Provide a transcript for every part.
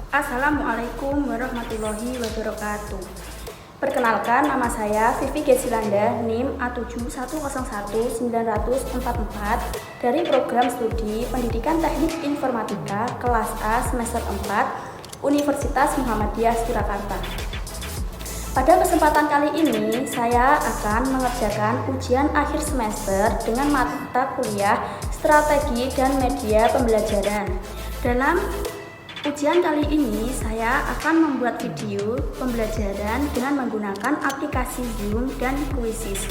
Assalamualaikum warahmatullahi wabarakatuh. Perkenalkan, nama saya Vivi Gesilanda, NIM A7101944 dari Program Studi Pendidikan Teknik Informatika kelas A semester 4 Universitas Muhammadiyah Surakarta. Pada kesempatan kali ini, saya akan mengerjakan ujian akhir semester dengan mata kuliah Strategi dan Media Pembelajaran. Dalam ujian kali ini, saya akan membuat video pembelajaran dengan menggunakan aplikasi Zoom dan Quizzes.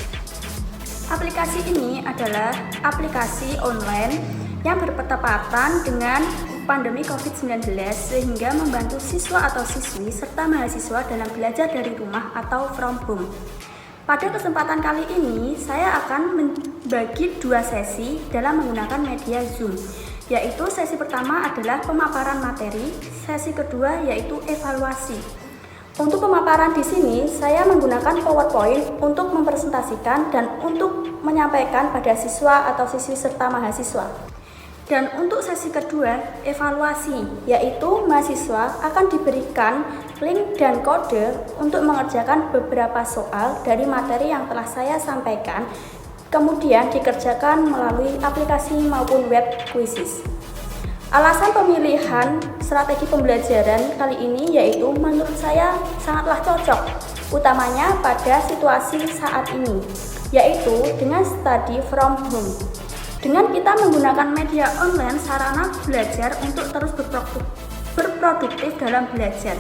Aplikasi ini adalah aplikasi online yang bertepatan dengan pandemi COVID-19 sehingga membantu siswa atau siswi serta mahasiswa dalam belajar dari rumah atau from home. Pada kesempatan kali ini, saya akan membagi dua sesi dalam menggunakan media Zoom, yaitu sesi pertama adalah pemaparan materi, sesi kedua yaitu evaluasi. Untuk pemaparan di sini, saya menggunakan PowerPoint untuk mempresentasikan dan untuk menyampaikan pada siswa atau siswi serta mahasiswa. Dan untuk sesi kedua, evaluasi, yaitu mahasiswa akan diberikan link dan kode untuk mengerjakan beberapa soal dari materi yang telah saya sampaikan, kemudian dikerjakan melalui aplikasi maupun web Quizzes. Alasan pemilihan strategi pembelajaran kali ini yaitu menurut saya sangatlah cocok, utamanya pada situasi saat ini, yaitu dengan study from home. Dengan kita menggunakan media online, sarana belajar untuk terus berproduktif dalam belajar.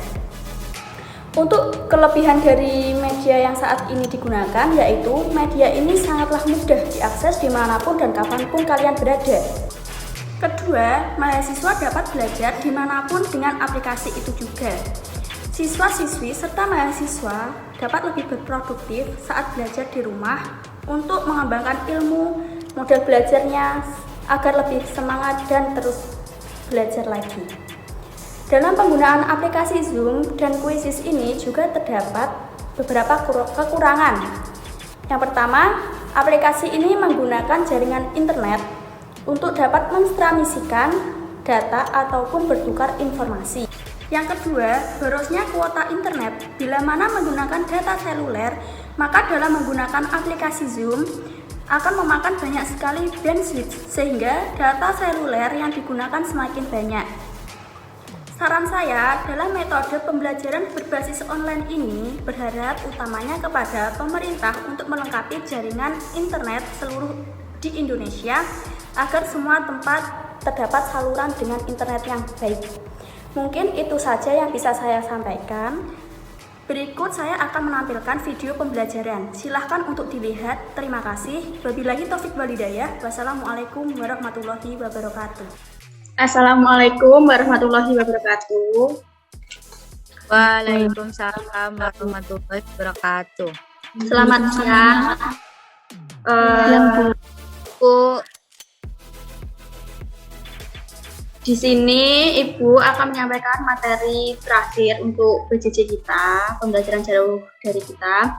Untuk kelebihan dari media yang saat ini digunakan, yaitu media ini sangatlah mudah diakses dimanapun dan kapanpun kalian berada. Kedua, mahasiswa dapat belajar dimanapun dengan aplikasi itu juga. Siswa-siswi serta mahasiswa dapat lebih berproduktif saat belajar di rumah untuk mengembangkan ilmu, model belajarnya agar lebih semangat dan terus belajar lagi. Dalam penggunaan aplikasi Zoom dan Quizzes ini juga terdapat beberapa kekurangan. Yang pertama, aplikasi ini menggunakan jaringan internet untuk dapat mentransmisikan data ataupun bertukar informasi. Yang kedua, borosnya kuota internet. Bila mana menggunakan data seluler, maka dalam menggunakan aplikasi Zoom akan memakan banyak sekali bandwidth sehingga data seluler yang digunakan semakin banyak. Saran saya dalam metode pembelajaran berbasis online ini berharap utamanya kepada pemerintah untuk melengkapi jaringan internet seluruh di Indonesia agar semua tempat terdapat saluran dengan internet yang baik. Mungkin itu saja yang bisa saya sampaikan. Berikut saya akan menampilkan video pembelajaran. Silahkan untuk dilihat. Terima kasih. Wabillahi taufiq wal hidayah. Wassalamualaikum warahmatullahi wabarakatuh. Assalamualaikum warahmatullahi wabarakatuh. Waalaikumsalam warahmatullahi wabarakatuh. Selamat siang. Bu, Di sini Ibu akan menyampaikan materi terakhir untuk PJJ kita, pembelajaran jauh dari kita.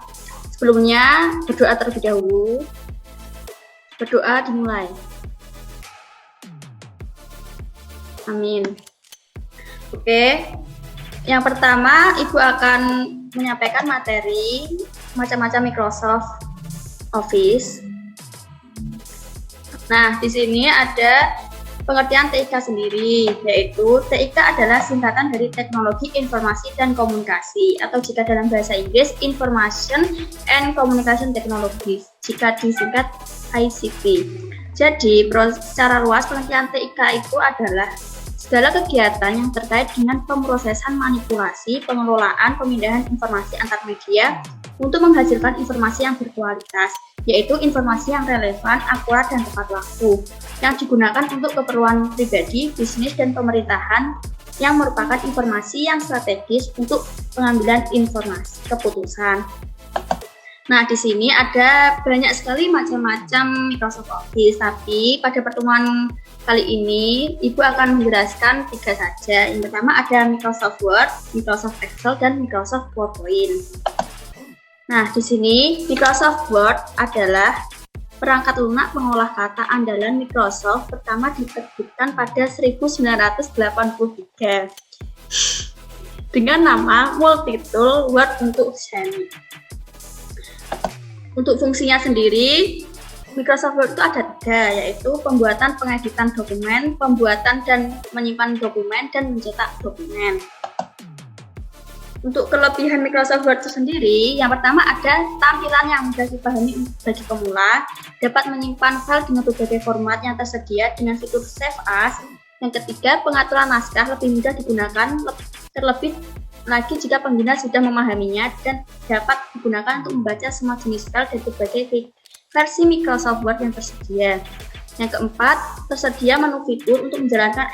Sebelumnya berdoa terlebih dahulu. Berdoa dimulai. Amin. Oke. Yang pertama, Ibu akan menyampaikan materi macam-macam Microsoft Office. Nah, di sini ada pengertian TIK sendiri, yaitu TIK adalah singkatan dari Teknologi Informasi dan Komunikasi, atau jika dalam bahasa Inggris Information and Communication Technology, jika disingkat ICT. Jadi, secara luas pengertian TIK itu adalah segala kegiatan yang terkait dengan pemrosesan, manipulasi, pengelolaan, pemindahan informasi antar media untuk menghasilkan informasi yang berkualitas, yaitu informasi yang relevan, akurat, dan tepat waktu, yang digunakan untuk keperluan pribadi, bisnis, dan pemerintahan, yang merupakan informasi yang strategis untuk pengambilan informasi keputusan. Nah, di sini ada banyak sekali macam-macam Microsoft Office, tapi pada pertemuan kali ini Ibu akan menjelaskan 3 saja. Yang pertama ada Microsoft Word, Microsoft Excel, dan Microsoft PowerPoint. Nah, di sini Microsoft Word adalah perangkat lunak pengolah kata andalan Microsoft pertama diterbitkan pada 1983. dengan nama multi-tool Word untuk Xiaomi. Untuk fungsinya sendiri, Microsoft Word itu ada 3, yaitu pembuatan pengeditan dokumen, pembuatan dan menyimpan dokumen, dan mencetak dokumen. Untuk kelebihan Microsoft Word itu sendiri, yang pertama ada tampilan yang mudah dipahami bagi pemula, dapat menyimpan file dengan berbagai format yang tersedia dengan fitur Save As. Yang ketiga, pengaturan naskah lebih mudah digunakan, terlebih lagi jika pengguna sudah memahaminya dan dapat digunakan untuk membaca semua jenis file dari berbagai versi Microsoft Word yang tersedia. Yang keempat, tersedia menu fitur untuk menjalankan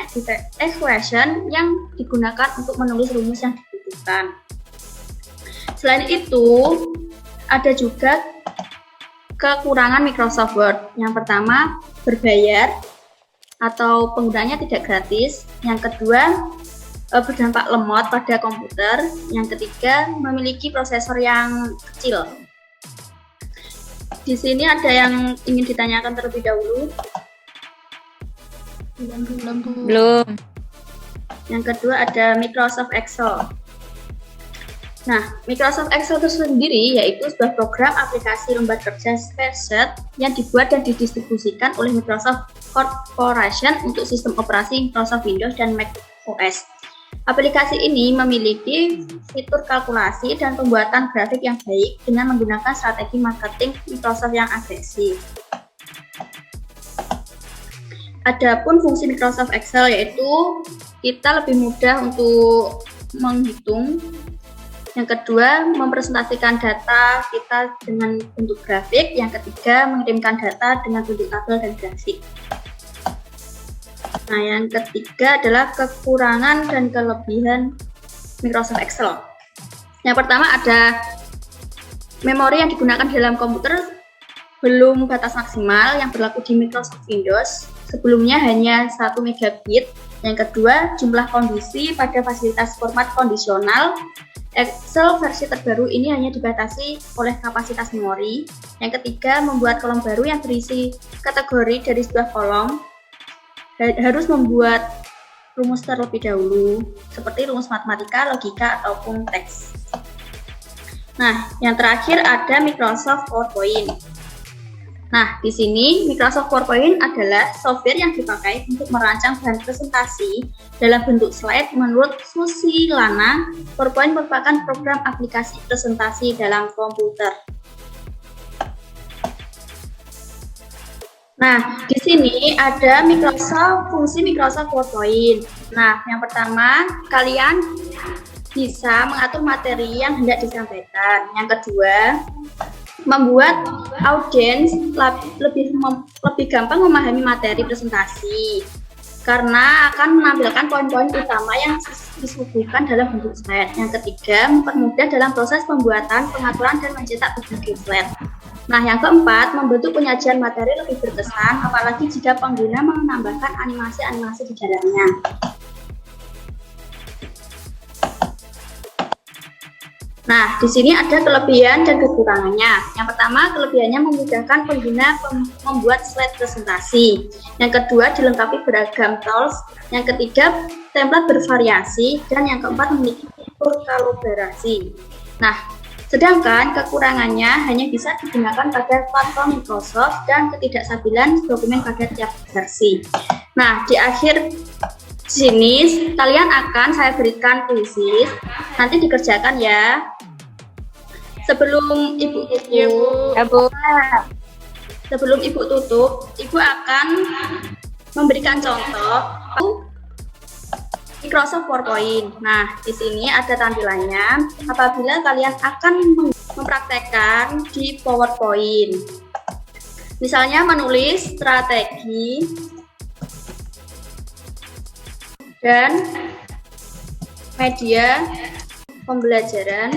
expression yang digunakan untuk menulis rumus yang dibutuhkan. Selain itu, ada juga kekurangan Microsoft Word. Yang pertama, berbayar atau penggunanya tidak gratis. Yang kedua, berdampak lemot pada komputer. Yang ketiga, memiliki prosesor yang kecil. Di sini ada yang ingin ditanyakan terlebih dahulu? Belum. Yang kedua ada Microsoft Excel. Nah, Microsoft Excel itu sendiri yaitu sebuah program aplikasi lembar kerja spreadsheet yang dibuat dan didistribusikan oleh Microsoft Corporation untuk sistem operasi Microsoft Windows dan Mac OS. Aplikasi ini memiliki fitur kalkulasi dan pembuatan grafik yang baik dengan menggunakan strategi marketing Microsoft yang agresif. Adapun fungsi Microsoft Excel yaitu kita lebih mudah untuk menghitung. Yang kedua, mempresentasikan data kita dengan bentuk grafik. Yang ketiga, mengirimkan data dengan bentuk tabel dan grafik. Nah, yang ketiga adalah kekurangan dan kelebihan Microsoft Excel. Yang pertama ada memori yang digunakan dalam komputer belum batas maksimal yang berlaku di Microsoft Windows. Sebelumnya hanya 1 megabit. Yang kedua, jumlah kondisi pada fasilitas format kondisional. Excel versi terbaru ini hanya dibatasi oleh kapasitas memori. Yang ketiga, membuat kolom baru yang berisi kategori dari sebuah kolom. Harus membuat rumus terlebih dahulu, seperti rumus matematika, logika, ataupun teks. Nah, yang terakhir ada Microsoft PowerPoint. Nah, di sini Microsoft PowerPoint adalah software yang dipakai untuk merancang bahan presentasi dalam bentuk slide. Menurut Susi Lana, PowerPoint merupakan program aplikasi presentasi dalam komputer. Nah, di sini ada fungsi Microsoft PowerPoint. Nah, yang pertama, kalian bisa mengatur materi yang hendak disampaikan. Yang kedua, membuat audiens lebih gampang memahami materi presentasi karena akan menampilkan poin-poin utama yang disuguhkan dalam bentuk slide. Yang ketiga, mempermudah dalam proses pembuatan, pengaturan, dan mencetak berbagai slide. Nah, yang keempat, membentuk penyajian materi lebih berkesan, apalagi jika pengguna menambahkan animasi-animasi di dalamnya. Nah, di sini ada kelebihan dan kekurangannya. Yang pertama, kelebihannya memudahkan pengguna membuat slide presentasi. Yang kedua, dilengkapi beragam tools. Yang ketiga, template bervariasi. Dan yang keempat, memiliki fitur kolaborasi. Nah, sedangkan kekurangannya hanya bisa digunakan pada platform Microsoft dan ketidakstabilan dokumen pada tiap versi. Nah, di akhir sini kalian akan saya berikan kuisis, nanti dikerjakan ya. Sebelum Ibu tutup, sebelum Ibu tutup, Ibu akan memberikan contoh Microsoft PowerPoint. Nah, di sini ada tampilannya. Apabila kalian akan mempraktekkan di PowerPoint, misalnya menulis strategi dan media pembelajaran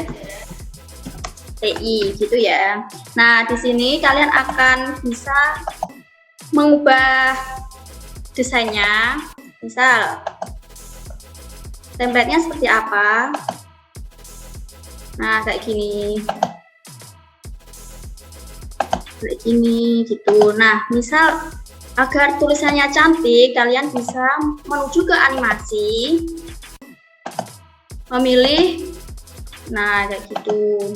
TI, gitu ya. Nah, di sini kalian akan bisa mengubah desainnya. Misal template-nya seperti apa? Nah, kayak gini. Kayak gini, gitu. Nah, misal agar tulisannya cantik, kalian bisa menuju ke animasi. memilih. Nah, kayak gitu.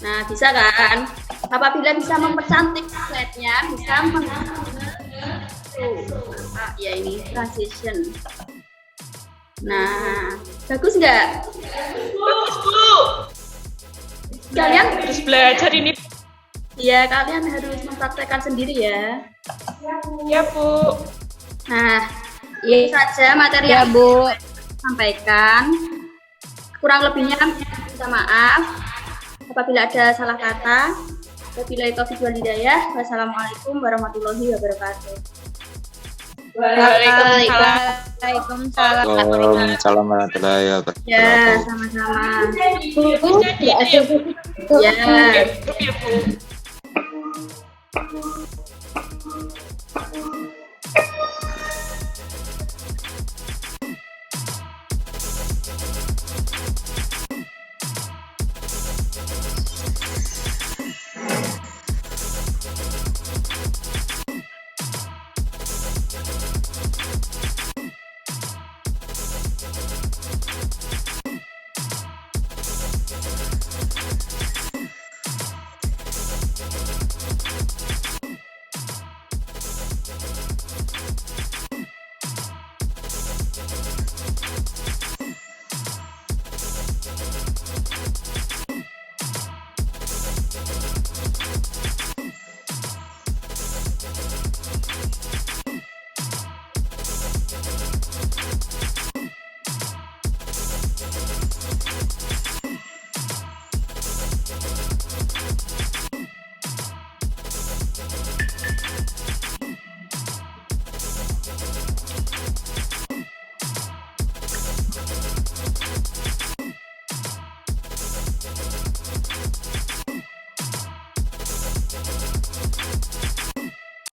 Nah, bisa kan? Apabila bisa mempercantik slide-nya, bisa ya ini transition. Nah, bagus nggak? Bagus, Bu. Kalian Harus belajar ini. ya, kalian harus mempraktekkan sendiri ya. Ya, Bu. Nah, ini saja materi Ya, yang Bu. saya sampaikan. Kurang lebihnya minta maaf apabila ada salah kata. Wabillahi taufiq wal hidayah. Wassalamualaikum warahmatullahi wabarakatuh. Waalaikumsalam. Waalaikumsalam. Waalaikumsalam warahmatullahi wabarakatuh. Ya, sama-sama. Bisa di itu ya, Bu. Ya. Ya, Bu.